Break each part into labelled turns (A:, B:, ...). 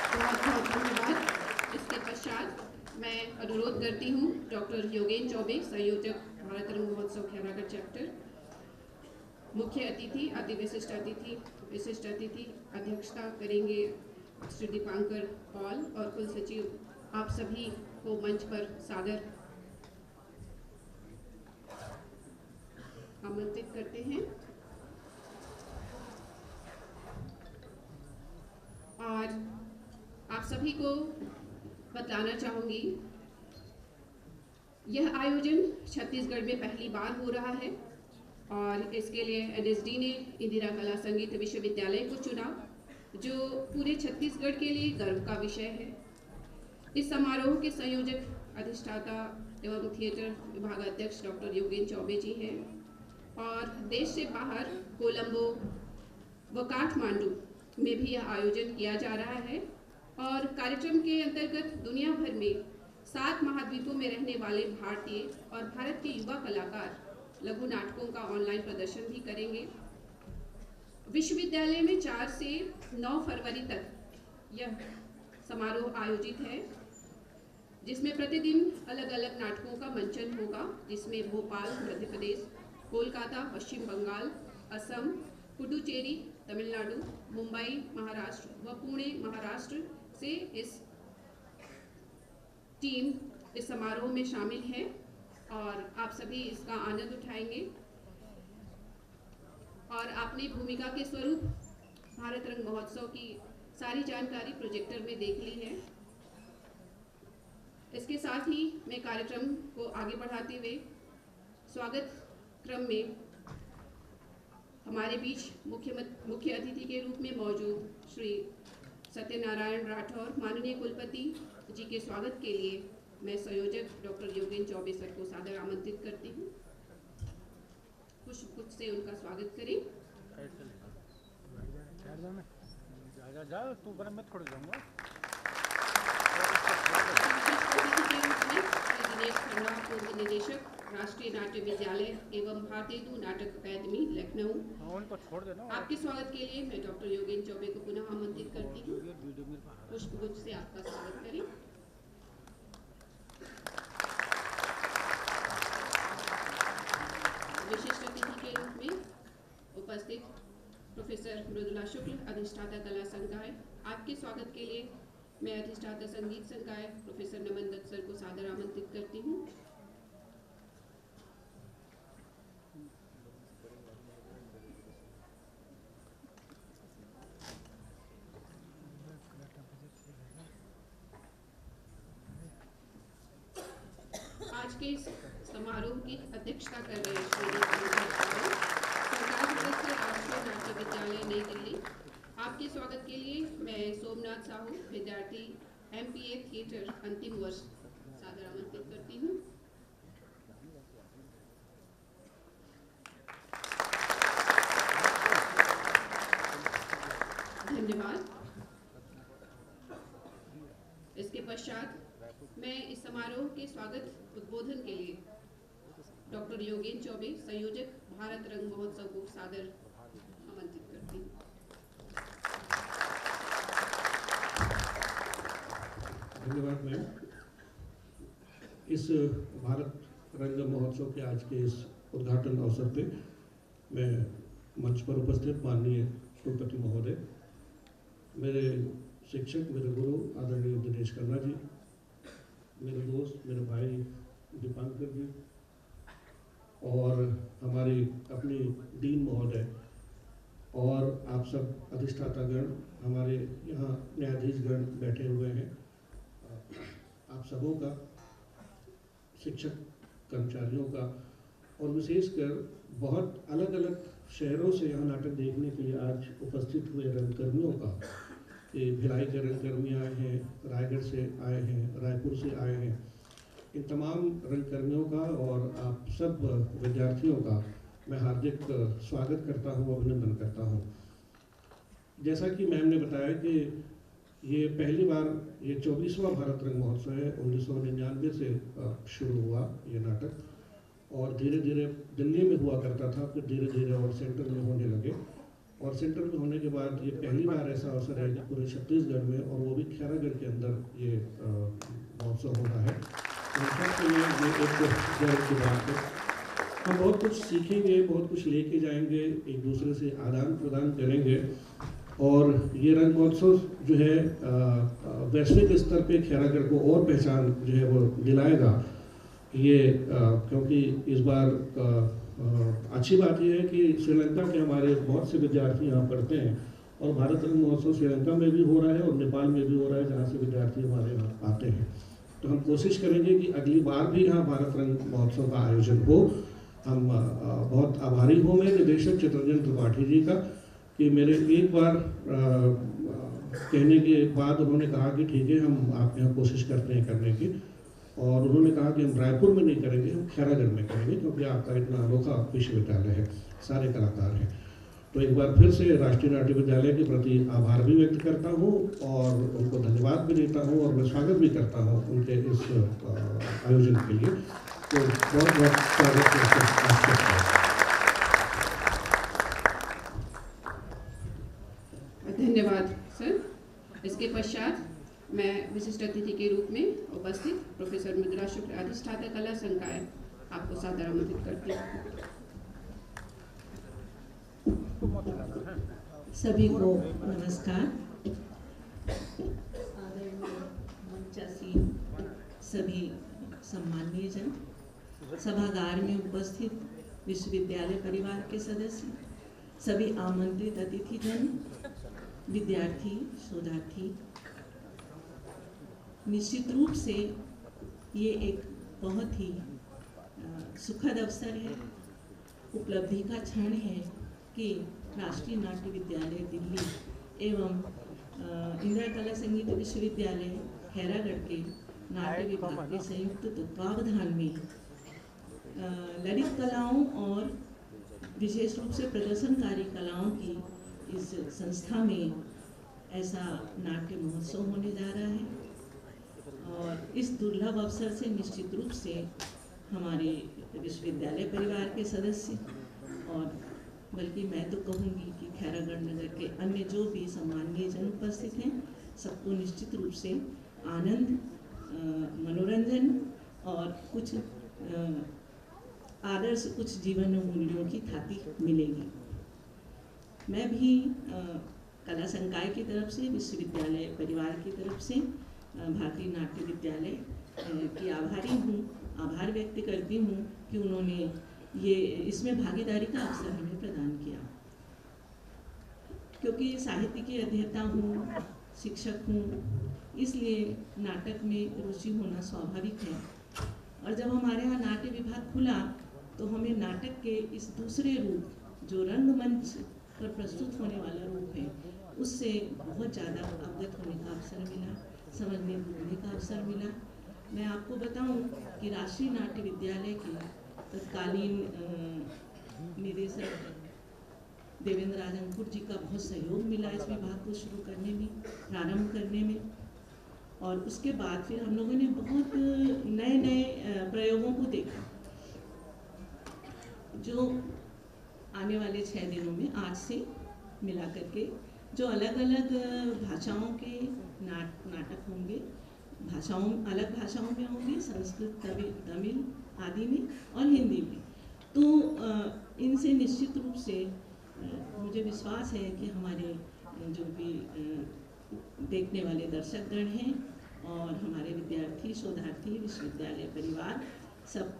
A: बहुत बहुत धन्यवाद। इसके पश्चात मैं अनुरोध करती हूँ डॉक्टर योगेन चौबे, संयोजक भारत रंग महोत्सव खैरागढ़ चैप्टर, मुख्य अतिथि अति विशिष्ट अतिथि अध्यक्षता करेंगे श्री दीपांकर पॉल, और कुल सचिव आप सभी को मंच पर सादर आमंत्रित करते हैं। और आप सभी को बताना चाहूँगी, यह आयोजन छत्तीसगढ़ में पहली बार हो रहा है और इसके लिए एनएसडी ने इंदिरा कला संगीत विश्वविद्यालय को चुना, जो पूरे छत्तीसगढ़ के लिए गर्व का विषय है। इस समारोह के संयोजक, अधिष्ठाता एवं थिएटर विभागाध्यक्ष डॉक्टर योगेन चौबे जी हैं और देश से बाहर कोलंबो व काठमांडू में भी यह आयोजन किया जा रहा है और कार्यक्रम के अंतर्गत दुनिया भर में 7 महाद्वीपों में रहने वाले भारतीय और भारत के युवा कलाकार लघु नाटकों का ऑनलाइन प्रदर्शन भी करेंगे। विश्वविद्यालय में 4 से 9 फरवरी तक यह समारोह आयोजित है, जिसमें प्रतिदिन अलग अलग नाटकों का मंचन होगा, जिसमें भोपाल मध्य प्रदेश, कोलकाता पश्चिम बंगाल, असम, पुडुचेरी तमिलनाडु, मुंबई महाराष्ट्र व पुणे महाराष्ट्र से इस टीम इस समारोह में शामिल है और आप सभी इसका आनंद उठाएंगे। और आपने भूमिका के स्वरूप भारत रंग महोत्सव की सारी जानकारी प्रोजेक्टर में देख ली है। इसके साथ ही मैं कार्यक्रम को आगे बढ़ाते हुए स्वागत क्रम में हमारे बीच मुख्य अतिथि के रूप में मौजूद श्री सत्यनारायण राठौर माननीय कुलपति जी के स्वागत के लिए मैं संयोजक डॉक्टर योगेन चौबे सर को सादर आमंत्रित करती हूँ। कुछ से उनका स्वागत करें। दिनेश खन्ना, पूर्व निदेशक, राष्ट्रीय नाट्य विद्यालय एवं भारतीय नाटक अकादमी लखनऊ, आपके स्वागत के लिए मैं डॉक्टर योगेन चौबे को पुनः आमंत्रित करती हूँ। पुष्पगुच्छ से आपका स्वागत करें। विशिष्ट अतिथि के रूप में उपस्थित प्रोफेसर मृदुला शुक्ल, अधिष्ठाता कला संकाय, आपके स्वागत के लिए मैं अधिष्ठाता संगीत संकाय प्रोफेसर नमन दत्त सर को सादर आमंत्रित करती हूँ। आज के इस समारोह की अध्यक्षता कर रहे सरकार सदस्य राष्ट्रीय नाट्य विद्यालय नई दिल्ली, आपके स्वागत के लिए मैं सोमनाथ साहू, विद्यार्थी MPA थिएटर अंतिम वर्ष, सादर आमंत्रित करती हूँ। धन्यवाद। इसके पश्चात मैं इस समारोह के स्वागत उद्बोधन के लिए डॉक्टर योगेन चौबे, संयोजक भारत रंग महोत्सव को सादर आमंत्रित करती हूँ।
B: धन्यवाद मैम। इस भारत रंग महोत्सव के आज के इस उद्घाटन अवसर पे मैं मंच पर उपस्थित माननीय कुलपति महोदय, मेरे शिक्षक, मेरे गुरु आदरणीय दिनेश खन्ना जी, मेरे दोस्त, मेरे भाई दीपांकर जी और हमारी अपनी डीन महोदय और आप सब अधिष्ठातागण, हमारे यहाँ न्यायाधीशगण बैठे हुए हैं, आप सबों का, शिक्षक कर्मचारियों का और विशेषकर बहुत अलग अलग शहरों से यहाँ नाटक देखने के लिए आज उपस्थित हुए रंगकर्मियों का, ये भिलाई के रंगकर्मी आए हैं, रायगढ़ से आए हैं, रायपुर से आए हैं, इन तमाम रंगकर्मियों का और आप सब विद्यार्थियों का मैं हार्दिक स्वागत करता हूँ, अभिनंदन करता हूँ। जैसा कि मैम ने बताया कि ये पहली बार, ये 24वां भारत रंग महोत्सव है। 1999 से शुरू हुआ ये नाटक और धीरे धीरे दिल्ली में हुआ करता था, फिर धीरे धीरे और सेंटर में होने लगे और सेंटर में होने के बाद ये पहली बार ऐसा अवसर है कि पूरे छत्तीसगढ़ में, और वो भी खैरागढ़ के अंदर ये महोत्सव हो रहा है। तो सबके लिए ये एक गर्व की बात है। हम बहुत कुछ सीखेंगे, बहुत कुछ लेके जाएंगे, एक दूसरे से आदान प्रदान करेंगे, और ये रंग महोत्सव जो है वैश्विक स्तर पे खैरागढ़ को और पहचान जो है वो दिलाएगा। ये क्योंकि इस बार अच्छी बात यह है कि श्रीलंका के हमारे बहुत से विद्यार्थी यहाँ पढ़ते हैं, और भारत रंग महोत्सव श्रीलंका में भी हो रहा है और नेपाल में भी हो रहा है, जहाँ से विद्यार्थी हमारे यहाँ आते हैं। तो हम कोशिश करेंगे कि अगली बार भी यहाँ भारत रंग महोत्सव का आयोजन हो। हम बहुत आभारी हूँ मैं निदेशक चित्रंजन त्रिपाठी जी का, कि मेरे एक बार कहने के बाद उन्होंने कहा कि ठीक है, हम आपके यहाँ कोशिश करते हैं करने की, और उन्होंने कहा कि हम रायपुर में नहीं करेंगे, हम खैरागढ़ में करेंगे, क्योंकि आपका इतना अनोखा विश्वविद्यालय है, सारे कलाकार हैं। तो एक बार फिर से राष्ट्रीय नाट्य विद्यालय के प्रति आभार भी व्यक्त करता हूँ और उनको धन्यवाद भी देता हूँ, और मैं स्वागत भी करता हूँ उनके इस आयोजन के लिए। तो बहुत बहुत स्वागत है।
A: धन्यवाद सर। इसके पश्चात मैं विशिष्ट अतिथि के रूप में उपस्थित प्रोफेसर मृदुला शुक्ल, अधिष्ठाता कला संकाय, आपको सादर आमंत्रित करती हूँ।
C: सभी को नमस्कार। आदरणीय मंचासीन सभी सम्माननीय जन, सभागार में उपस्थित विश्वविद्यालय परिवार के सदस्य, सभी आमंत्रित अतिथिजन, विद्यार्थी, शोधार्थी, निश्चित रूप से ये एक बहुत ही सुखद अवसर है, उपलब्धि का क्षण है कि राष्ट्रीय नाट्य विद्यालय दिल्ली एवं इंदिरा कला संगीत विश्वविद्यालय खैरागढ़ के नाट्य विभाग के संयुक्त तत्वावधान में ललित कलाओं और विशेष रूप से प्रदर्शनकारी कलाओं की इस संस्था में ऐसा नाट्य महोत्सव होने जा रहा है। और इस दुर्लभ अवसर से निश्चित रूप से हमारे विश्वविद्यालय परिवार के सदस्य, और बल्कि मैं तो कहूँगी कि खैरागढ़ नगर के अन्य जो भी सम्माननीय जन उपस्थित हैं, सबको निश्चित रूप से आनंद, मनोरंजन और कुछ आदर्श, कुछ जीवन मूल्यों की थाती मिलेगी। मैं भी कला संकाय की तरफ से, विश्वविद्यालय परिवार की तरफ से भारतीय नाट्य विद्यालय की आभारी हूँ, आभार व्यक्त करती हूँ कि उन्होंने ये इसमें भागीदारी का अवसर हमें प्रदान किया। क्योंकि साहित्य की अध्येता हूँ, शिक्षक हूँ, इसलिए नाटक में रुचि होना स्वाभाविक है। और जब हमारे यहाँ नाट्य विभाग खुला तो हमें नाटक के इस दूसरे रूप, जो रंगमंच पर प्रस्तुत होने वाला रूप है, उससे बहुत ज़्यादा अवगत होने का अवसर मिला, समझने बुझने का अवसर मिला। मैं आपको बताऊं कि राष्ट्रीय नाट्य विद्यालय के तत्कालीन निदेशक देवेंद्र राजंपुर जी का बहुत सहयोग मिला इस विभाग को शुरू करने में, प्रारंभ करने में। और उसके बाद फिर हम लोगों ने बहुत नए नए प्रयोगों को देखा, जो आने वाले 6 दिनों में आज से मिला करके जो अलग अलग भाषाओं के नाटक होंगे, भाषाओं अलग भाषाओं में होंगे, संस्कृत, तमिल आदि में और हिंदी में। तो इनसे निश्चित रूप से मुझे विश्वास है कि हमारे जो भी देखने वाले दर्शकगण हैं और हमारे विद्यार्थी, शोधार्थी, विश्वविद्यालय परिवार सब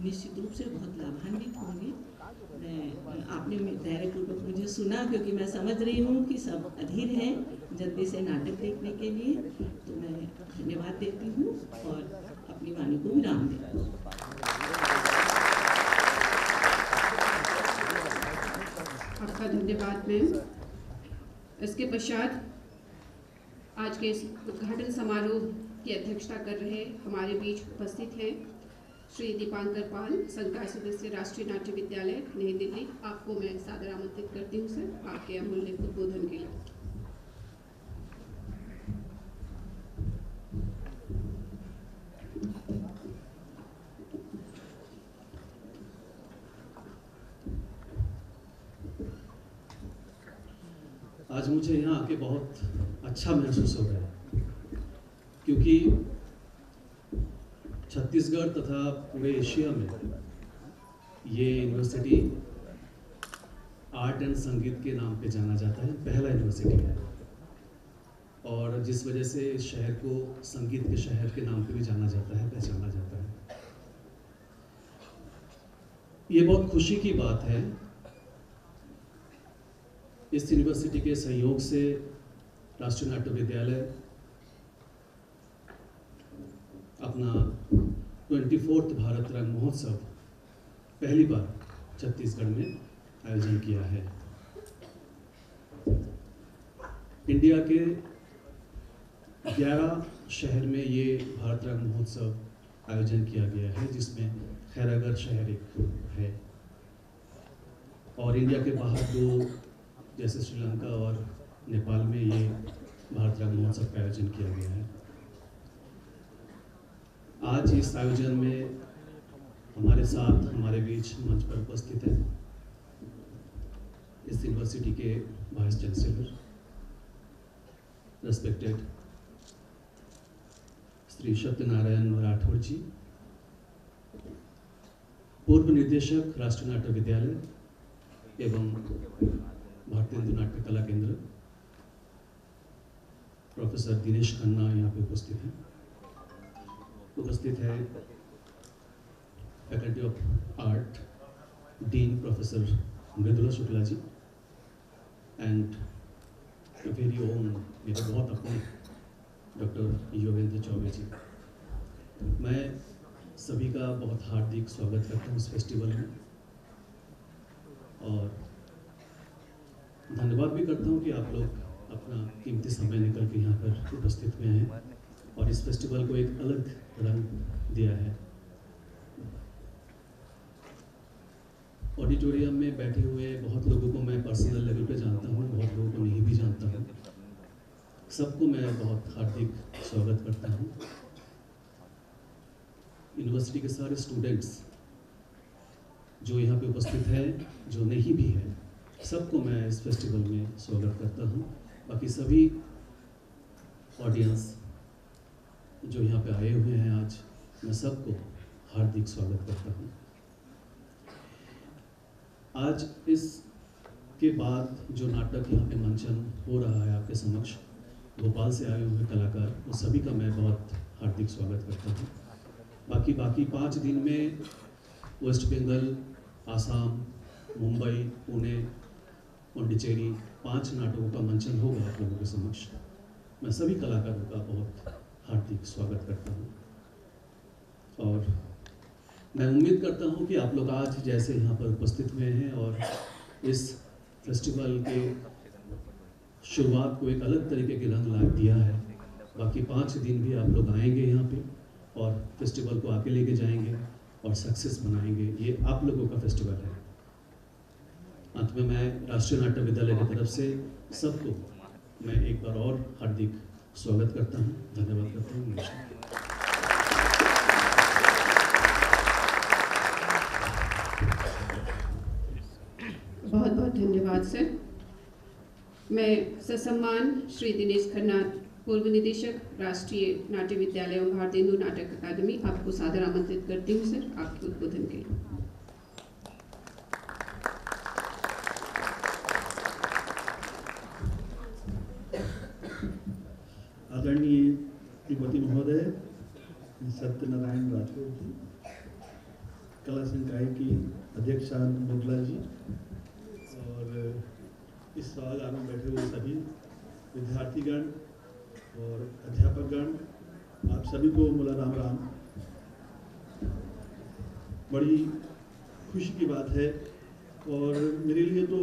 C: निश्चित रूप से बहुत लाभान्वित होंगे। आपने धैर्यपूर्वक मुझे सुना, क्योंकि मैं समझ रही हूँ कि सब अधीर हैं जल्दी से नाटक देखने के लिए। तो मैं धन्यवाद देती हूँ और अपनी वाणी को विराम देती हूँ।
A: आपका धन्यवाद मैम। इसके पश्चात आज के इस उद्घाटन समारोह की अध्यक्षता कर रहे हमारे बीच उपस्थित हैं श्री दीपांकर पाल, संकाय सदस्य, राष्ट्रीय नाट्य विद्यालय नई दिल्ली। आपको मैं सादर आमंत्रित करती हूँ सर, आपके अमूल्य उद्बोधन के लिए।
D: मुझे यहाँ आके बहुत अच्छा महसूस हो रहा है, क्योंकि छत्तीसगढ़ तथा पूरे एशिया में ये यूनिवर्सिटी आर्ट एंड संगीत के नाम पे जाना जाता है, पहला यूनिवर्सिटी है। और जिस वजह से इस शहर को संगीत के शहर के नाम पे भी जाना जाता है, पहचाना जाता है। ये बहुत खुशी की बात है। इस यूनिवर्सिटी के सहयोग से राष्ट्रीय नाट्य विद्यालय अपना 24वां भारत रंग महोत्सव पहली बार छत्तीसगढ़ में आयोजन किया है। इंडिया के 11 शहर में ये भारत रंग महोत्सव आयोजन किया गया है, जिसमें खैरागढ़ शहर एक है, और इंडिया के बाहर 2 जैसे श्रीलंका और नेपाल में ये भारत रंग महोत्सव का आयोजन किया गया है। आज इस आयोजन में हमारे साथ हमारे बीच मंच पर उपस्थित हैं इस यूनिवर्सिटी के vice chancellor respected Shri Satyanarayan Rathore ji, पूर्व निदेशक राष्ट्रीय नाट्य विद्यालय एवं भारतीय हिंदू नाट्य कला केंद्र प्रोफेसर दिनेश खन्ना यहाँ पे उपस्थित हैं। उपस्थित है faculty of art dean professor Mridula Shukla ji and very own मेरे बहुत अपने डॉक्टर योगेंद्र चौबे जी। मैं सभी का बहुत हार्दिक स्वागत करता हूँ इस फेस्टिवल में, और धन्यवाद भी करता हूँ कि आप लोग अपना कीमती समय निकल के यहाँ पर उपस्थित हुए हैं और इस फेस्टिवल को एक अलग रंग दिया है। ऑडिटोरियम में बैठे हुए बहुत लोगों को मैं पर्सनल लेवल पे जानता हूँ, बहुत लोगों को नहीं भी जानता हूँ। सबको मैं बहुत हार्दिक स्वागत करता हूँ। यूनिवर्सिटी के सारे स्टूडेंट्स जो यहाँ पे उपस्थित हैं, जो नहीं भी है, सबको मैं इस फेस्टिवल में स्वागत करता हूँ। बाकी सभी ऑडियंस जो यहाँ पे आए हुए हैं आज, मैं सबको हार्दिक स्वागत करता हूँ। आज इस के बाद जो नाटक यहाँ पे मंचन हो रहा है आपके समक्ष, भोपाल से आए हुए कलाकार, वो सभी का मैं बहुत हार्दिक स्वागत करता हूँ। बाकी 5 दिन में वेस्ट बंगाल, आसाम, मुंबई, पुणे, पौंडीचेरी 5 नाटकों का मंचन होगा आप लोगों के समक्ष। मैं सभी कलाकारों का बहुत हार्दिक स्वागत करता हूँ, और मैं उम्मीद करता हूँ कि आप लोग आज जैसे यहाँ पर उपस्थित हुए हैं और इस फेस्टिवल के शुरुआत को एक अलग तरीके के रंग ला दिया है, बाकी 5 दिन भी आप लोग आएंगे यहाँ पे और फेस्टिवल को आगे लेके जाएंगे और सक्सेस बनाएंगे। ये आप लोगों का फेस्टिवल है। अंत में मैं राष्ट्रीय नाट्य विद्यालय की तरफ से सबको मैं एक बार और हार्दिक स्वागत करता हूँ, धन्यवाद करता हूँ।
A: बहुत बहुत धन्यवाद सर। मैं ससम्मान श्री दिनेश खन्ना, पूर्व निदेशक राष्ट्रीय नाट्य विद्यालय एवं भारतीय हिंदू नाटक अकादमी, आपको सादर आमंत्रित करती हूँ सर आपके उद्बोधन के लिए।
E: आदरणीय श्रीमती महोदय सत्यनारायण राठौर जी, कला संकाय की अध्यक्षा मृदुला जी, और इस सभागार में बैठे हुए सभी विद्यार्थीगण और अध्यापकगण, आप सभी को मुला राम राम। बड़ी खुशी की बात है, और मेरे लिए तो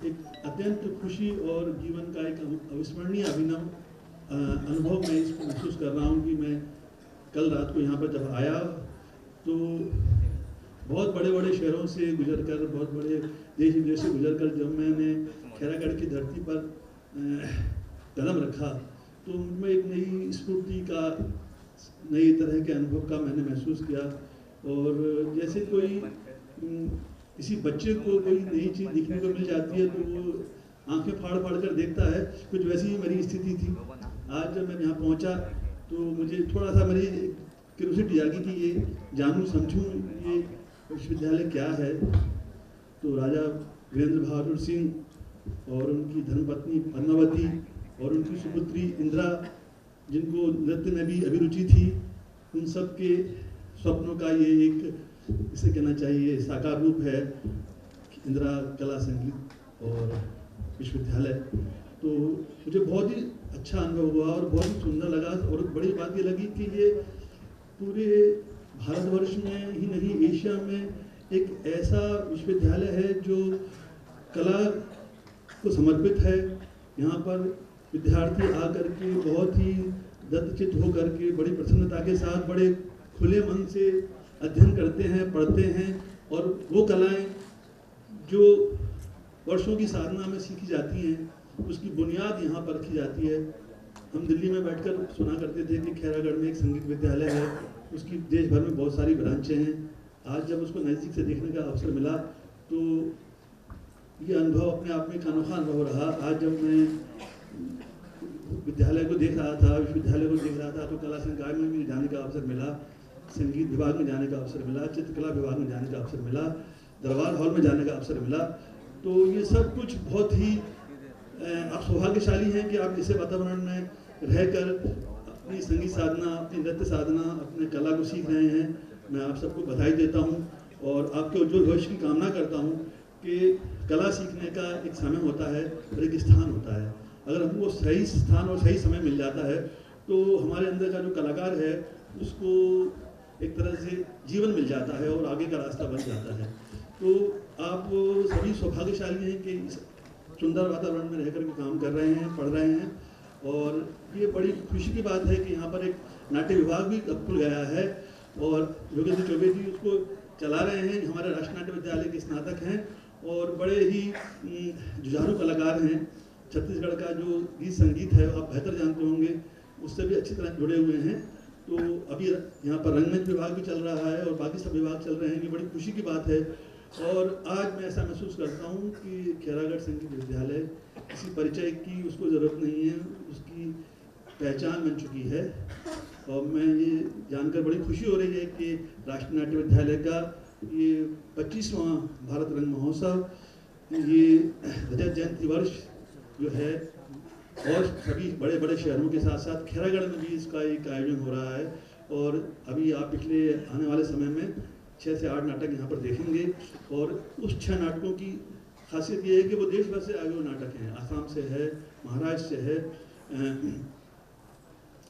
E: एक अत्यंत खुशी और जीवन का एक अविस्मरणीय अभिनव अनुभव मैं इसको महसूस कर रहा हूँ कि मैं कल रात को यहाँ पर जब आया तो बहुत बड़े बड़े शहरों से गुजरकर, बहुत बड़े देश विदेश से गुजरकर जब मैंने खैरागढ़ की धरती पर कदम रखा तो उनमें एक नई स्फूर्ति का, नई तरह के अनुभव का मैंने महसूस किया। और जैसे कोई किसी बच्चे को कोई नई चीज़ दिखने को मिल जाती है तो वो आंखें फाड़ फाड़ कर देखता है, कुछ वैसी ही मेरी स्थिति थी। आज जब मैं यहाँ पहुँचा तो मुझे थोड़ा सा मेरी क्यूरियोसिटी जागी कि ये जानूँ समझूँ ये विश्वविद्यालय क्या है। तो राजा वीरेंद्र बहादुर सिंह और उनकी धर्मपत्नी पद्मावती और उनकी सुपुत्री इंदिरा, जिनको नृत्य में भी अभिरुचि थी, उन सब के स्वप्नों का ये एक, इसे कहना चाहिए, साकार रूप है इंदिरा कला संगीत और विश्वविद्यालय। तो मुझे बहुत ही अच्छा अनुभव हुआ और बहुत ही सुंदर लगा। और बड़ी बात ये लगी कि ये पूरे भारतवर्ष में ही नहीं, एशिया में एक ऐसा विश्वविद्यालय है जो कला को समर्पित है। यहाँ पर विद्यार्थी आकर के बहुत ही दत्तचित होकर के बड़ी प्रसन्नता के साथ बड़े खुले मन से अध्ययन करते हैं, पढ़ते हैं, और वो कलाएं जो वर्षों की साधना में सीखी जाती हैं उसकी बुनियाद यहाँ पर रखी जाती है। हम दिल्ली में बैठकर सुना करते थे कि खैरागढ़ में एक संगीत विद्यालय है, उसकी देश भर में बहुत सारी ब्रांचें हैं। आज जब उसको नज़दीक से देखने का अवसर मिला तो ये अनुभव अपने आप में एक अनोखा अनुभव रहा। आज जब मैं विद्यालय को देख रहा था, विश्वविद्यालय को देख रहा था, तो कला संकाय में भी जाने का अवसर मिला, संगीत विभाग में जाने का अवसर मिला, चित्रकला विभाग में जाने का अवसर मिला, दरबार हॉल में जाने का अवसर मिला। तो ये सब कुछ बहुत ही आप सौभाग्यशाली हैं कि आप ऐसे वातावरण में रहकर अपनी संगीत साधना, अपनी नृत्य साधना, अपने कला को सीख रहे हैं। मैं आप सबको बधाई देता हूँ और आपके उज्ज्वल भविष्य की कामना करता हूँ कि कला सीखने का एक समय होता है और एक स्थान होता है। अगर हमको सही स्थान और सही समय मिल जाता है तो हमारे अंदर का जो कलाकार है उसको एक तरह से जीवन मिल जाता है और आगे का रास्ता बन जाता है। तो आप सभी सौभाग्यशाली हैं कि इस सुंदर वातावरण में रहकर के काम कर रहे हैं, पढ़ रहे हैं। और ये बड़ी खुशी की बात है कि यहाँ पर एक नाट्य विभाग भी अब खुल गया है और योगेंद्र चौबे जी उसको चला रहे हैं। हमारे राष्ट्रीय नाट्य विद्यालय के स्नातक हैं और बड़े ही जुझारू कलाकार हैं। छत्तीसगढ़ का जो गीत संगीत है आप बेहतर जानते होंगे, उससे भी अच्छी तरह जुड़े हुए हैं। तो अभी यहाँ पर रंगमंच विभाग भी चल रहा है और बाकी सब विभाग चल रहे हैं। ये बड़ी खुशी की बात है। और आज मैं ऐसा महसूस करता हूँ कि खैरागढ़ संगीत विद्यालय किसी परिचय की उसको ज़रूरत नहीं है, उसकी पहचान बन चुकी है। और मैं ये जानकर बड़ी खुशी हो रही है कि राष्ट्रीय नाट्य विद्यालय का ये 25वां भारत रंग महोत्सव, ये रजत जयंती वर्ष जो है, और सभी बड़े बड़े शहरों के साथ साथ खैरागढ़ में भी इसका एक आयोजन हो रहा है। और अभी आप पिछले आने वाले समय में 6 से 8 नाटक यहाँ पर देखेंगे। और उस 6 नाटकों की खासियत ये है कि वो देश भर से आए हुए नाटक हैं। आसाम से है, महाराष्ट्र से है,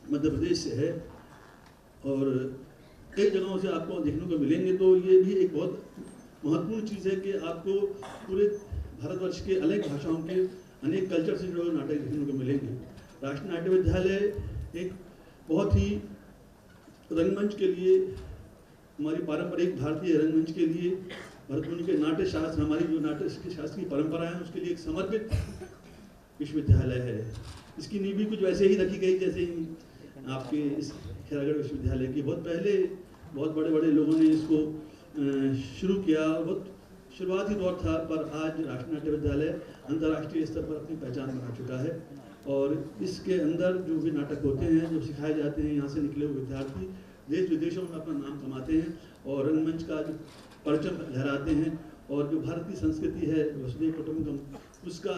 E: मध्य प्रदेश से है और कई जगहों से आपको देखने को मिलेंगे। तो ये भी एक बहुत महत्वपूर्ण चीज़ है कि आपको पूरे भारतवर्ष के अनेक भाषाओं के अनेक कल्चर से जुड़े हुए नाटक देखने को मिलेंगे। राष्ट्रीय नाट्य विद्यालय एक बहुत ही रंगमंच के लिए, हमारी पारंपरिक भारतीय रंगमंच के लिए, भरतमुनि के नाट्य शास्त्र, हमारी जो नाट्य शास्त्र की परंपरा है उसके लिए एक समर्पित विश्वविद्यालय है। इसकी नींव भी कुछ वैसे ही रखी गई जैसे आपके इस खैरागढ़ विश्वविद्यालय की। बहुत पहले बहुत बड़े बड़े लोगों ने इसको शुरू किया, बहुत शुरुआती दौर था, पर आज राष्ट्रीय नाट्य विद्यालय अंतर्राष्ट्रीय स्तर पर अपनी पहचान बना चुका है। और इसके अंदर जो भी नाटक होते हैं, जो सिखाए जाते हैं, यहाँ से निकले हुए विद्यार्थी देश विदेशों में अपना नाम कमाते हैं और रंगमंच का जो परचम लहराते हैं। और जो भारतीय संस्कृति है वसुधैव कुटुंबकम, उसका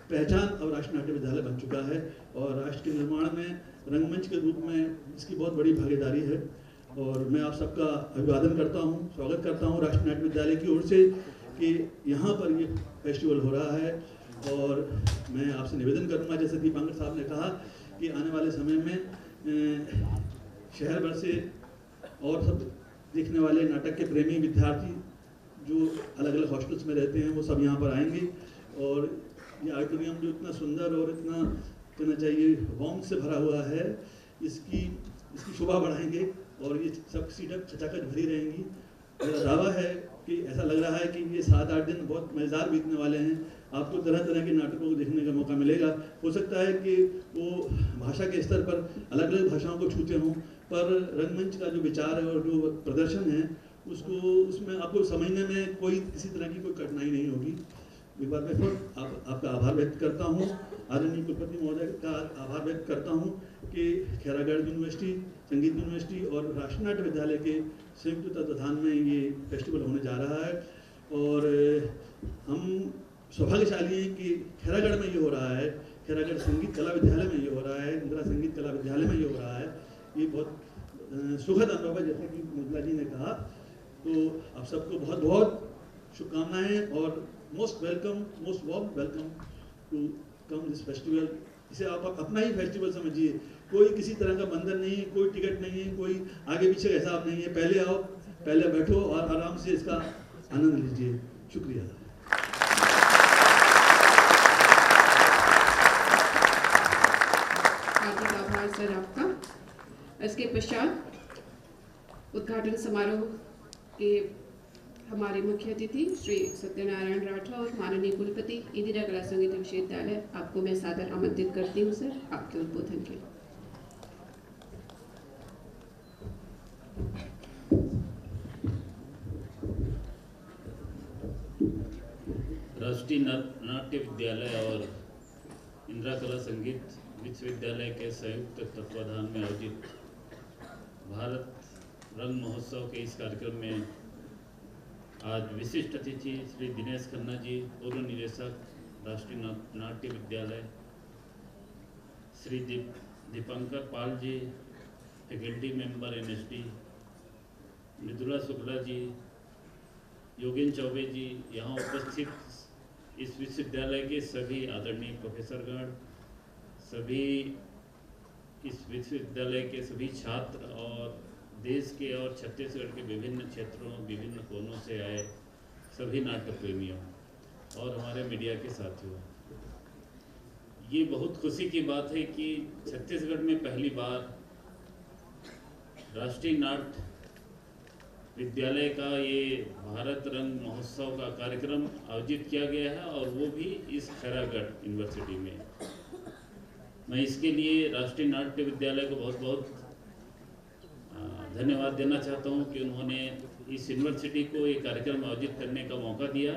E: पहचान अब राष्ट्रीय नाट्य विद्यालय बन चुका है। और राष्ट्र के निर्माण में रंगमंच के रूप में इसकी बहुत बड़ी भागीदारी है। और मैं आप सबका अभिवादन करता हूँ, स्वागत करता हूँ राष्ट्रीय नाट्य विद्यालय की ओर से कि यहाँ पर ये फेस्टिवल हो रहा है। और मैं आपसे निवेदन करूँगा, जैसे दीपांकर साहब ने कहा, कि आने वाले समय में शहर भर से और सब देखने वाले नाटक के प्रेमी विद्यार्थी जो अलग अलग हॉस्टल्स में रहते हैं वो सब यहाँ पर आएंगे। और ये ऑडिटोरियम जो इतना सुंदर और इतना कहना चाहिए वार्म से भरा हुआ है, इसकी शोभा बढ़ाएंगे और ये सब सीटें चकाचक भरी रहेंगी। मेरा दावा है कि ऐसा लग रहा है कि ये 7-8 दिन बहुत मज़ेदार बीतने वाले हैं। आपको तरह तरह के नाटकों को देखने का मौका मिलेगा। हो सकता है कि वो भाषा के स्तर पर अलग अलग भाषाओं को छूते हों, पर रंगमंच का जो विचार है और जो प्रदर्शन है उसमें आपको समझने में कोई किसी तरह की कोई कठिनाई नहीं होगी। एक बार मैं फिर आपका आभार व्यक्त करता हूँ, आदरणीय कुलपति महोदय का आभार व्यक्त करता हूँ कि खैरागढ़ यूनिवर्सिटी, संगीत यूनिवर्सिटी और राष्ट्रीय नाट्य विद्यालय के संयुक्त तत्वाधान में ये फेस्टिवल होने जा रहा है। और हम सौभाग्यशाली हैं कि खैरागढ़ में ये हो रहा है, खैरागढ़ संगीत कला विद्यालय में ये हो रहा है, इंदिरा संगीत कला विद्यालय में ये हो रहा है। ये बहुत सुखद अनुभव है, जैसा कि मुदला जी ने कहा। तो आप सबको बहुत बहुत शुभकामनाएं और most welcome, most warm welcome to come this festival. इसे आप अपना ही फेस्टिवल समझिए, कोई किसी तरह का बंधन नहीं है, कोई टिकट नहीं है, कोई आगे पीछे का हिसाब नहीं है। पहले आओ, पहले बैठो और आराम से इसका आनंद लीजिए। शुक्रिया।
A: हार्दिक आभार सर आपका। इसके पश्चात उद्घाटन समारोह के हमारे मुख्य अतिथि श्री सत्यनारायण राठौर, माननीय कुलपति इंदिरा कला संगीत विश्वविद्यालय, आपको मैं सादर आमंत्रित करती हूँ सर आपके उद्बोधन के लिए।
F: राष्ट्रीय नाट्य विद्यालय और इंदिरा कला संगीत विश्वविद्यालय के संयुक्त तत्वाधान में आयोजित भारत रंग महोत्सव के इस कार्यक्रम में आज विशिष्ट अतिथि श्री दिनेश खन्ना जी, पूर्व निदेशक Rashtriya Natya Vidyalaya, Shri Dipankar Pal ji, faculty member NSD, Mridula Shukla ji, Yogendra Choubey ji, यहाँ उपस्थित इस विश्वविद्यालय के सभी आदरणीय प्रोफेसरगण, सभी इस विश्वविद्यालय के सभी छात्र और देश के और छत्तीसगढ़ के विभिन्न क्षेत्रों, विभिन्न कोनों से आए सभी नाट्य प्रेमियों और हमारे मीडिया के साथियों, ये बहुत खुशी की बात है कि छत्तीसगढ़ में पहली बार राष्ट्रीय नाट्य विद्यालय का ये भारत रंग महोत्सव का कार्यक्रम आयोजित किया गया है और वो भी इस खैरागढ़ यूनिवर्सिटी में। मैं इसके लिए राष्ट्रीय नाट्य विद्यालय को बहुत बहुत धन्यवाद देना चाहता हूं कि उन्होंने इस यूनिवर्सिटी को एक कार्यक्रम आयोजित करने का मौका दिया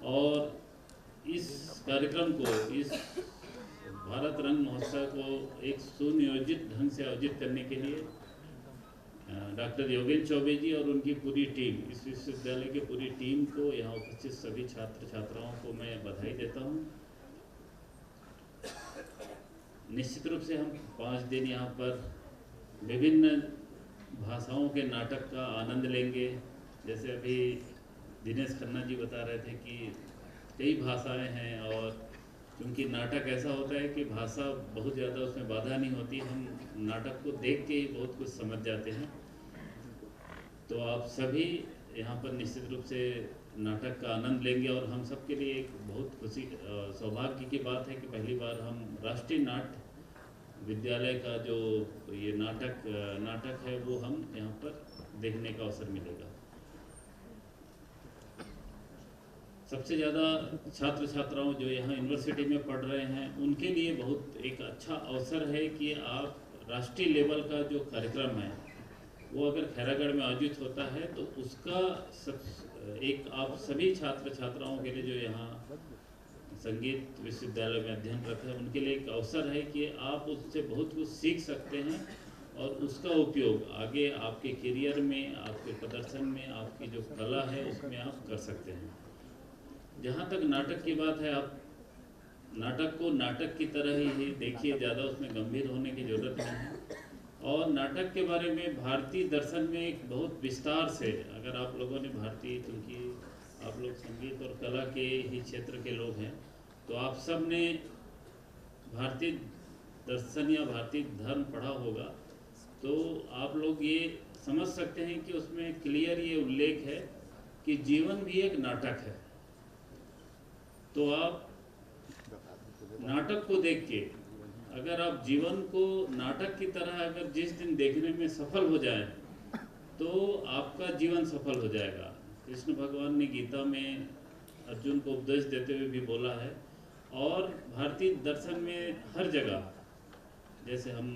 F: और इस कार्यक्रम को, इस भारत रंग महोत्सव को एक सुनियोजित ढंग से आयोजित करने के लिए डॉक्टर योगेंद्र चौबे जी और उनकी पूरी टीम, इस विश्वविद्यालय की पूरी टीम को, यहाँ उपस्थित सभी छात्र छात्राओं को मैं बधाई देता हूँ। निश्चित रूप से हम 5 दिन यहाँ पर विभिन्न भाषाओं के नाटक का आनंद लेंगे। जैसे अभी दिनेश खन्ना जी बता रहे थे कि कई भाषाएं हैं और क्योंकि नाटक ऐसा होता है कि भाषा बहुत ज़्यादा उसमें बाधा नहीं होती, हम नाटक को देख के ही बहुत कुछ समझ जाते हैं। तो आप सभी यहाँ पर निश्चित रूप से नाटक का आनंद लेंगे और हम सबके लिए एक बहुत खुशी सौभाग्य की बात है कि पहली बार हम राष्ट्रीय नाट्य विद्यालय का जो ये नाटक है वो हम यहाँ पर देखने का अवसर मिलेगा। सबसे ज़्यादा छात्र छात्राओं जो यहाँ यूनिवर्सिटी में पढ़ रहे हैं उनके लिए बहुत एक अच्छा अवसर है कि आप राष्ट्रीय लेवल का जो कार्यक्रम है वो अगर खैरागढ़ में आयोजित होता है तो उसका एक आप सभी छात्र छात्राओं के लिए जो यहाँ संगीत विश्वविद्यालय में अध्ययनरत है उनके लिए एक अवसर है कि आप उससे बहुत कुछ सीख सकते हैं और उसका उपयोग आगे आपके करियर में, आपके प्रदर्शन में, आपकी जो कला है उसमें आप कर सकते हैं। जहाँ तक नाटक की बात है, आप नाटक को नाटक की तरह ही देखिए, ज़्यादा उसमें गंभीर होने की ज़रूरत नहीं है। और नाटक के बारे में भारतीय दर्शन में एक बहुत विस्तार से, अगर आप लोगों ने भारतीय, क्योंकि आप लोग संगीत और कला के ही क्षेत्र के लोग हैं, तो आप सब ने भारतीय दर्शन या भारतीय धर्म पढ़ा होगा, तो आप लोग ये समझ सकते हैं कि उसमें क्लियर ये उल्लेख है कि जीवन भी एक नाटक है। तो आप नाटक को देख के अगर आप जीवन को नाटक की तरह अगर जिस दिन देखने में सफल हो जाए तो आपका जीवन सफल हो जाएगा। कृष्ण भगवान ने गीता में अर्जुन को उपदेश देते हुए भी बोला है। और भारतीय दर्शन में हर जगह, जैसे हम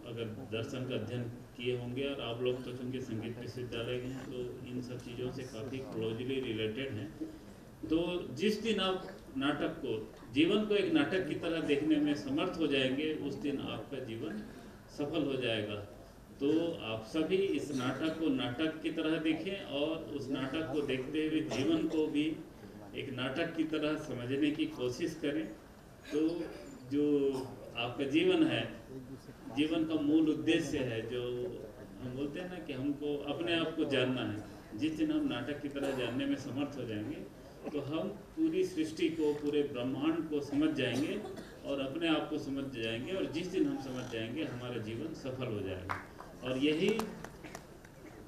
F: अगर दर्शन का अध्ययन किए होंगे और आप लोग तो चूँकि संगीत विश्वविद्यालय के हैं तो इन सब चीज़ों से काफ़ी क्लोजली रिलेटेड हैं, तो जिस दिन आप नाटक को, जीवन को एक नाटक की तरह देखने में समर्थ हो जाएंगे, उस दिन आपका जीवन सफल हो जाएगा। तो आप सभी इस नाटक को नाटक की तरह देखें और उस नाटक को देखते हुए जीवन को भी एक नाटक की तरह समझने की कोशिश करें। तो जो आपका जीवन है, जीवन का मूल उद्देश्य है, जो हम बोलते हैं ना कि हमको अपने आप को जानना है। जिस दिन हम नाटक की तरह जानने में समर्थ हो जाएंगे तो हम पूरी सृष्टि को, पूरे ब्रह्मांड को समझ जाएंगे और अपने आप को समझ जाएंगे। और जिस दिन हम समझ जाएंगे हमारा जीवन सफल हो जाएगा। और यही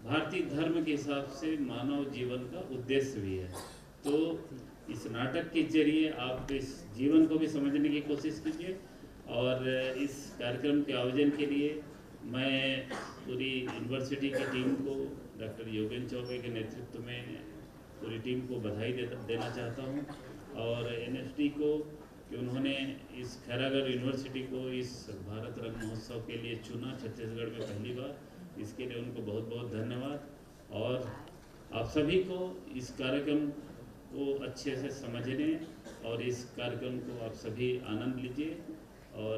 F: भारतीय धर्म के हिसाब से मानव जीवन का उद्देश्य भी है। तो इस नाटक के जरिए आप इस जीवन को भी समझने की कोशिश कीजिए। और इस कार्यक्रम के आयोजन के लिए मैं पूरी यूनिवर्सिटी की टीम को, डॉक्टर योगेंद्र चौबे के नेतृत्व में पूरी टीम को बधाई देना चाहता हूं। और एनएसडी को कि उन्होंने इस खैरागढ़ यूनिवर्सिटी को इस भारत रंग महोत्सव के लिए चुना, छत्तीसगढ़ में पहली बार। इसके लिए उनको बहुत बहुत धन्यवाद। और आप सभी को इस कार्यक्रम को अच्छे से समझने और इस कार्यक्रम को आप सभी आनंद लीजिए। और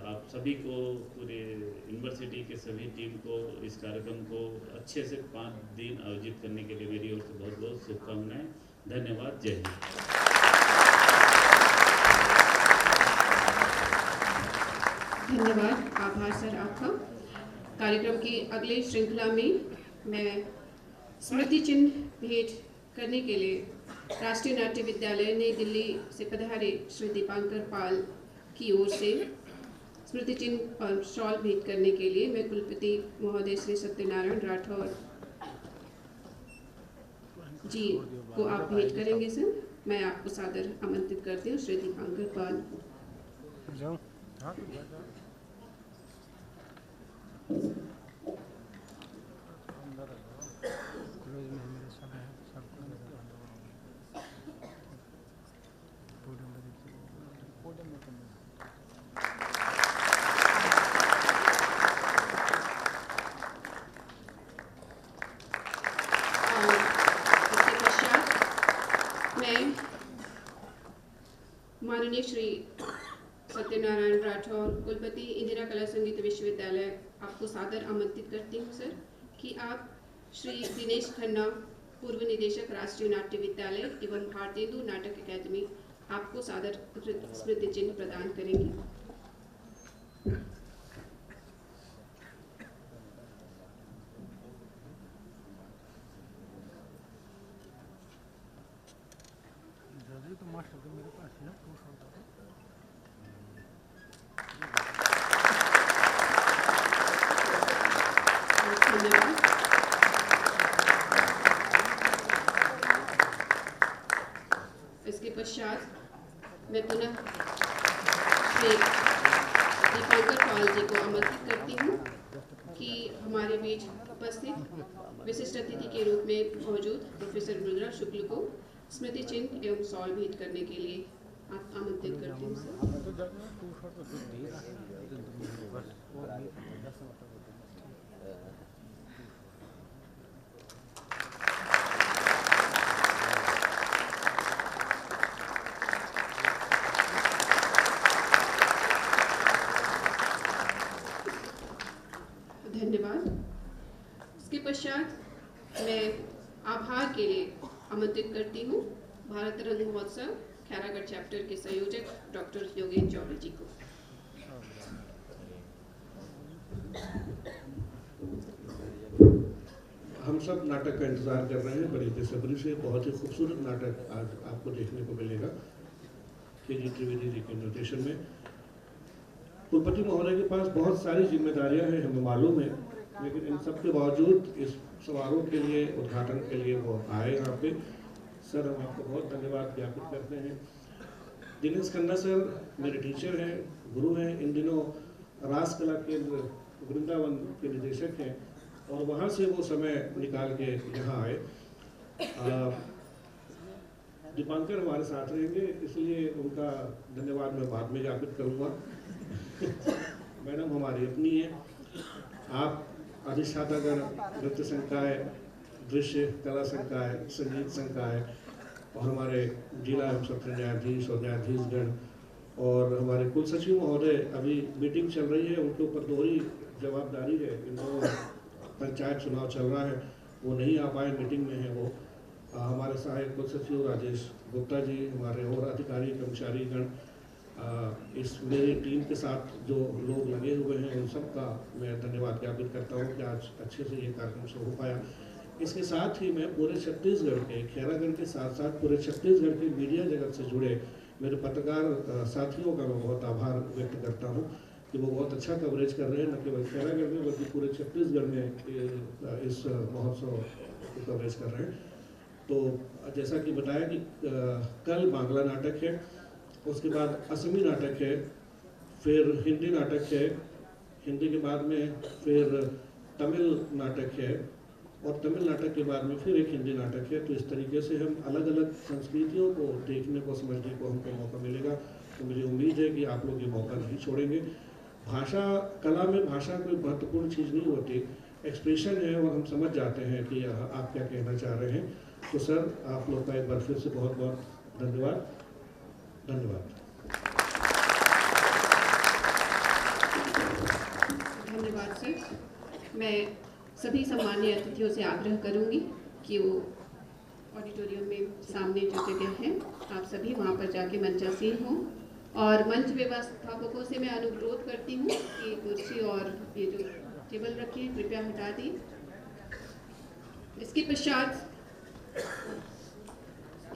F: आप सभी को, पूरे यूनिवर्सिटी के सभी टीम को इस कार्यक्रम को अच्छे से 5 दिन आयोजित करने के लिए मेरी ओर से बहुत बहुत शुभकामनाएं। धन्यवाद। जय हिंद।
A: धन्यवाद, आभार सर आपका। कार्यक्रम की अगली श्रृंखला में मैं स्मृति चिन्ह भेंट करने के लिए राष्ट्रीय नाट्य विद्यालय नई दिल्ली से पधारे श्री दीपांकर पाल की ओर से स्मृति चिन्ह और शॉल भेंट करने के लिए मैं कुलपति महोदय श्री सत्यनारायण राठौर जी को आप भेंट करेंगे सर। मैं आपको सादर आमंत्रित करती हूँ श्री दीपांकर पाल। माननीय श्री सत्यनारायण राठौर, कुलपति इंदिरा कला संगीत विश्वविद्यालय, आपको सादर आमंत्रित करती हूँ सर कि आप श्री दिनेश खन्ना, पूर्व निदेशक राष्ट्रीय नाट्य विद्यालय एवं भारतेंदु नाटक अकादमी, आपको सादर स्मृति चिन्ह प्रदान करेंगे।
G: तो मास्टर तो मेरे पास है ना,
A: धन्यवाद। इसके पश्चात मैं पुनः श्री दीपांकर पाल जी को आमंत्रित करती हूँ कि हमारे बीच उपस्थित विशिष्ट अतिथि के रूप में मौजूद प्रोफेसर रुद्रा शुक्ल को स्मृति चिन्ह एवं शॉल भेंट करने के लिए आप आमंत्रित करती हूँ सर। धन्यवाद। इसके पश्चात मैं आभार के लिए आमंत्रित करती हूँ भारत रंग महोत्सव खैरागढ़ चैप्टर के संयोजक डॉक्टर योगेंद्र चौबे जी को।
B: हम सब नाटक का इंतजार कर रहे हैं बड़ी बेसब्री से। बहुत ही खूबसूरत नाटक आज आपको देखने को मिलेगा के.जी. त्रिवेदी जी के निर्देशन में। कुलपति महोदय के पास बहुत सारी जिम्मेदारियां हैं, हमें मालूम है, लेकिन इन सब के बावजूद इस समारोह के लिए, उद्घाटन के लिए वो आए यहाँ पे। सर, हम आपको बहुत धन्यवाद ज्ञापित करते हैं। दिनेश खन्ना सर मेरे टीचर हैं, गुरु हैं। इन दिनों रास कला केंद्र वृंदावन के निदेशक हैं और वहाँ से वो समय निकाल के यहाँ आए। दीपांकर हमारे साथ रहेंगे, इसलिए उनका धन्यवाद मैं बाद में ज्ञापित करूँगा। मैडम हमारी अपनी है। आप अधिष्ठातागण, नृत्य संकाय, दृश्य कला संकाय, संगीत संकाय, और हमारे जिला एवं सत्र न्यायाधीश और न्यायाधीशगण और हमारे कुल सचिव महोदय, अभी मीटिंग चल रही है, उनके ऊपर दोहरी जवाबदारी है। इन दोनों पंचायत चुनाव चल रहा है, वो नहीं आ पाए, मीटिंग में है वो। हमारे सहायक कुल सचिव राजेश गुप्ता जी, हमारे और अधिकारी कर्मचारीगण, इस मेरी टीम के साथ जो लोग लगे हुए हैं, उन सब का मैं धन्यवाद ज्ञापित करता हूँ कि आज अच्छे से ये कार्यक्रम शुरू हो पाया। इसके साथ ही मैं पूरे छत्तीसगढ़ के, खैरागढ़ के साथ साथ पूरे छत्तीसगढ़ के मीडिया जगत से जुड़े मेरे पत्रकार साथियों का मैं बहुत आभार व्यक्त करता हूँ कि वो बहुत अच्छा कवरेज कर रहे हैं, न केवल खैरागढ़ में बल्कि पूरे छत्तीसगढ़ में इस महोत्सव को कवरेज कर रहे हैं। तो जैसा कि बताया कि कल बांग्ला नाटक है, उसके बाद असमी नाटक है, फिर हिंदी नाटक है, हिंदी के बाद में फिर तमिल नाटक है, और तमिल नाटक के बाद में फिर एक हिंदी नाटक है। तो इस तरीके से हम अलग अलग संस्कृतियों को देखने को, समझने को हमको मौका मिलेगा। तो मुझे उम्मीद है कि आप लोग ये मौका नहीं छोड़ेंगे। भाषा, कला में भाषा कोई महत्वपूर्ण चीज़ नहीं होती, एक्सप्रेशन है और हम समझ जाते हैं कि आप क्या कहना चाह रहे हैं। तो सर, आप लोग का एक बार फिर से बहुत बहुत धन्यवाद।
A: धन्यवाद सर। मैं सभी सम्मानीय अतिथियों से आग्रह करूंगी कि वो ऑडिटोरियम में सामने जो जगह है, आप सभी वहां पर जाके मंचासीन हों। और मंच व्यवस्थापकों से मैं अनुरोध करती हूँ कि कुर्सी और ये जो टेबल रखे हैं कृपया हटा दिए। इसके पश्चात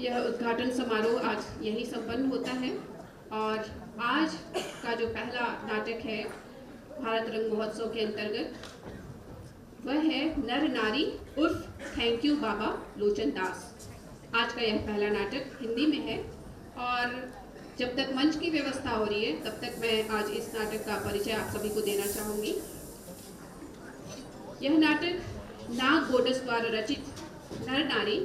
A: यह उद्घाटन समारोह आज यही संपन्न होता है। और आज का जो पहला नाटक है भारत रंग महोत्सव के अंतर्गत, वह है नर नारी उर्फ थैंक यू बाबा लोचन दास। आज का यह पहला नाटक हिंदी में है। और जब तक मंच की व्यवस्था हो रही है, तब तक मैं आज इस नाटक का परिचय आप सभी को देना चाहूँगी। यह नाटक नाग गोडस द्वारा रचित नर नारी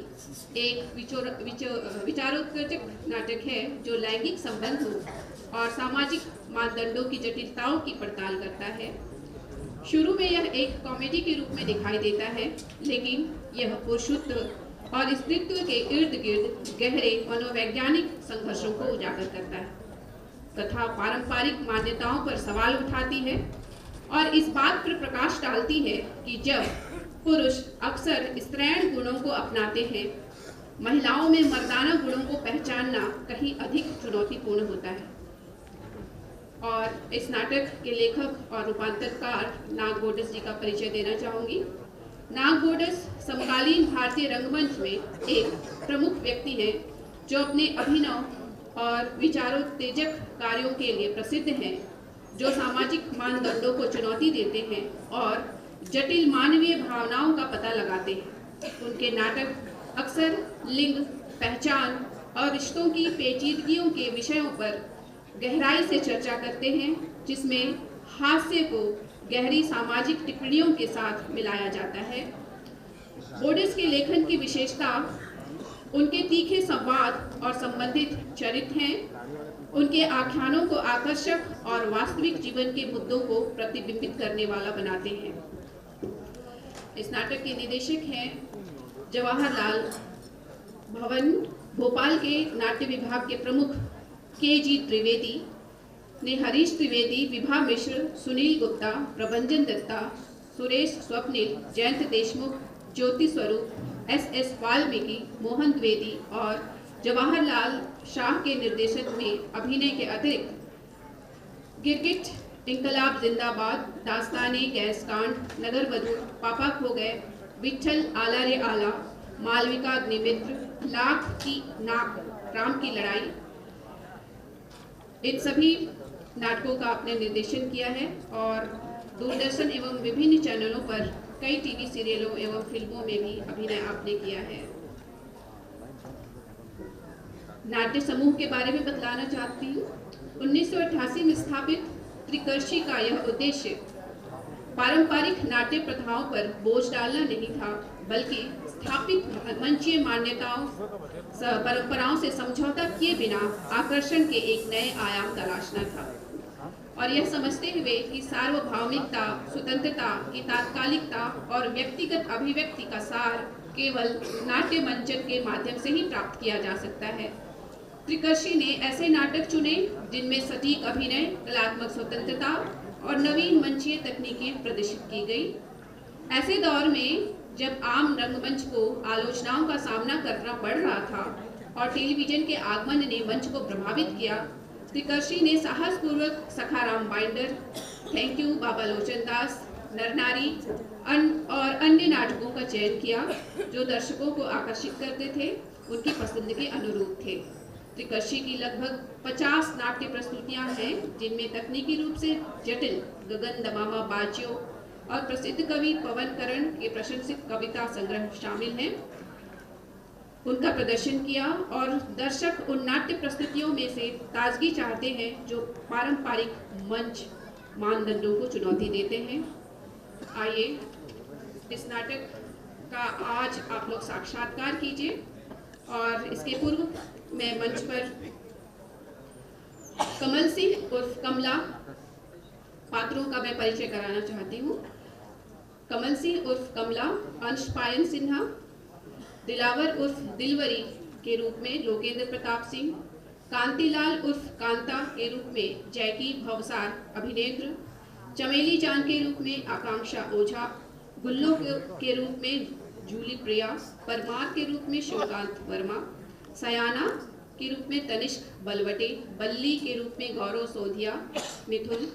A: एक विचारोत्तेजक नाटक है जो लैंगिक संबंधों और सामाजिक मानदंडों की जटिलताओं की पड़ताल करता है। शुरू में यह एक कॉमेडी के रूप में दिखाई देता है, लेकिन यह पुरुषत्व और स्त्रीत्व के इर्द गिर्द गहरे मनोवैज्ञानिक संघर्षों को उजागर करता है। कथा पारंपरिक मान्यताओं पर सवाल उठाती है और इस बात पर प्रकाश डालती है कि जब पुरुष अक्सर स्त्रैण गुणों को अपनाते हैं, महिलाओं में मर्दाना गुणों को पहचानना कहीं अधिक चुनौतीपूर्ण होता है। और इस नाटक के लेखक और रूपांतरकार नाग गोडस जी का परिचय देना चाहूँगी। नाग गोडस समकालीन भारतीय रंगमंच में एक प्रमुख व्यक्ति हैं जो अपने अभिनव और विचारोत्तेजक कार्यों के लिए प्रसिद्ध हैं, जो सामाजिक मानदंडों को चुनौती देते हैं और जटिल मानवीय भावनाओं का पता लगाते हैं। उनके नाटक अक्सर लिंग, पहचान और रिश्तों की पेचीदगियों के विषयों पर गहराई से चर्चा करते हैं, जिसमें हास्य को गहरी सामाजिक टिप्पणियों के साथ मिलाया जाता है। गोडस के लेखन की विशेषता उनके तीखे संवाद और संबंधित चरित्र हैं। उनके आख्यानों को आकर्षक और वास्तविक जीवन के मुद्दों को प्रतिबिंबित करने वाला बनाते हैं। इस नाटक के निदेशक हैं जवाहरलाल भवन। भोपाल के नाट्य विभाग के प्रमुख के.जी. त्रिवेदी ने हरीश त्रिवेदी, विभा मिश्र, सुनील गुप्ता, प्रभंजन दत्ता, सुरेश स्वप्निल, जयंत देशमुख, ज्योति स्वरूप, एस.एस. वाल्मीकि, मोहन द्विवेदी और जवाहरलाल शाह के निर्देशन में अभिनय के अतिरिक्त गिरगिट, इंकलाब जिंदाबाद, दास्ताने गैस कांड, नगर वधू, पापा खो गए, विट्ठल आला रे आला, मालविका अग्निमित्र, लाख की नाक, राम की लड़ाई, इन सभी नाटकों का आपने निर्देशन किया है। और दूरदर्शन एवं विभिन्न चैनलों पर कई टीवी सीरियलों एवं फिल्मों में भी अभिनय आपने किया है। नाट्य समूह के बारे में बतलाना चाहती हूँ। 1988 में स्थापित त्रिकर्षी का यह उद्देश्य पारंपरिक नाट्य प्रथाओं पर बोझ डालना नहीं था, बल्कि स्थापित मंचीय मान्यताओं परंपराओं से समझौता किए बिना आकर्षण के एक नए आयाम तलाशना था। और यह समझते हुए कि सार्वभौमिकता, स्वतंत्रता की तात्कालिकता और व्यक्तिगत अभिव्यक्ति का सार केवल नाट्य मंचन के माध्यम से ही प्राप्त किया जा सकता है। त्रिकर्षी ने ऐसे नाटक चुने जिनमें सटीक अभिनय, कलात्मक स्वतंत्रता और नवीन मंचीय तकनीकें प्रदर्शित की गई। ऐसे दौर में जब आम रंगमंच को आलोचनाओं का सामना करना पड़ रहा था और टेलीविजन के आगमन ने मंच को प्रभावित किया, त्रिकर्षी ने साहसपूर्वक सखाराम बाइंडर, थैंक यू बाबा लोचन दास, नरनारी और अन्य नाटकों का चयन किया जो दर्शकों को आकर्षित करते थे, उनकी पसंद के अनुरूप थे। त्रिकर्षी की लगभग 50 नाट्य प्रस्तुतियां हैं, जिनमें तकनीकी रूप से जटिल गगन दमामा बाजियों और प्रसिद्ध कवि पवन करण के प्रशंसित कविता संग्रह शामिल हैं। उनका प्रदर्शन किया और दर्शक उन नाट्य प्रस्तुतियों में से ताजगी चाहते हैं जो पारंपरिक मंच मानदंडों को चुनौती देते हैं। आइए इस नाटक का आज आप लोग साक्षात्कार कीजिए और इसके पूर्व मैं मंच पर कमल सिंह उर्फ कमला पात्रों का मैं परिचय कराना चाहती हूँ। कमल सिंह उर्फ कमला अंश पायन सिन्हा, दिलावर उर्फ दिलवरी के रूप में लोकेंद्र प्रताप सिंह, कांतिलाल उर्फ कांता के रूप में जैकी भवसार अभिनेंद्र, चमेली जान के रूप में आकांक्षा ओझा, गुल्लो के रूप में जूली प्रिया, परमार के रूप में शिवकांत वर्मा, सयाना के रूप में तनिष्क बलवटे, बल्ली के रूप में गौरव सोधिया, मिथुन,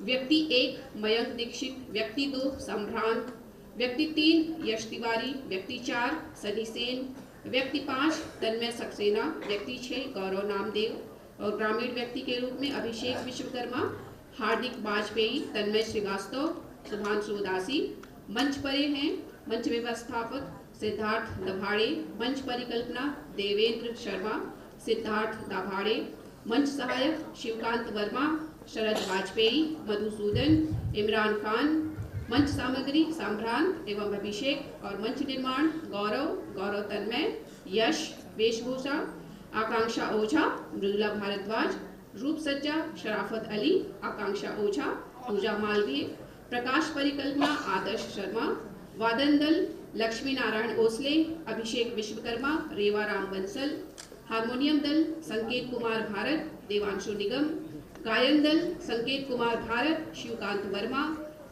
A: व्यक्ति 1 मयंक दीक्षित, व्यक्ति 2 संभ्रांत, व्यक्ति 3 यश तिवारी, व्यक्ति 4 सनी सेन, व्यक्ति 5 तन्मय सक्सेना, व्यक्ति 6 गौरव नामदेव और ग्रामीण व्यक्ति के रूप में अभिषेक विश्वकर्मा, हार्दिक वाजपेयी, तन्मय श्रीवास्तव, सुभांशु उदासी। मंच परे हैं मंच व्यवस्थापक सिद्धार्थ दभाड़े, मंच परिकल्पना देवेंद्र शर्मा, सिद्धार्थ दाभाड़े, मंच सहायक शिवकांत वर्मा, शरद वाजपेयी, मधुसूदन, इमरान खान, मंच सामग्री संभ्रांत एवं अभिषेक और मंच निर्माण गौरव तन्मय, यश, वेशभूषा आकांक्षा ओझा, मृदुला भारद्वाज, रूप सज्जा शराफत अली, आकांक्षा ओझा, पूजा मालवीय, प्रकाश परिकल्पना आदर्श शर्मा, वादन दल लक्ष्मी नारायण ओसले, अभिषेक विश्वकर्मा, रेवाराम बंसल, हारमोनियम दल संकेत कुमार भारत, देवांशु निगम, गायन दल संकेत कुमार भारत, शिवकांत वर्मा,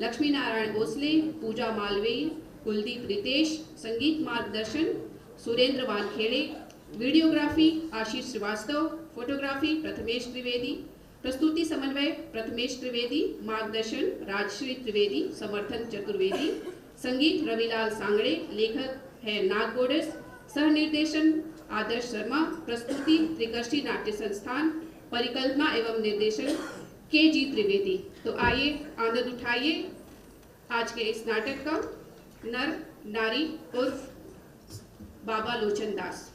A: लक्ष्मी नारायण ओसले, पूजा मालवीय, कुलदीप रितेश, संगीत मार्गदर्शन सुरेंद्र वानखेड़े, वीडियोग्राफी आशीष श्रीवास्तव, फोटोग्राफी प्रथमेश त्रिवेदी, प्रस्तुति समन्वय प्रथमेश त्रिवेदी, मार्गदर्शन राजश्री त्रिवेदी, समर्थन चतुर्वेदी, संगीत रविलाल सांगड़े, लेखक है नाग गोडस, सह निर्देशन आदर्श शर्मा, प्रस्तुति त्रिकर्षी नाट्य संस्थान, परिकल्पना एवं निर्देशन के.जी. त्रिवेदी। तो आइए आनंद उठाइए आज के इस नाटक का। नर नारी उर्फ बाबा लोचन दास।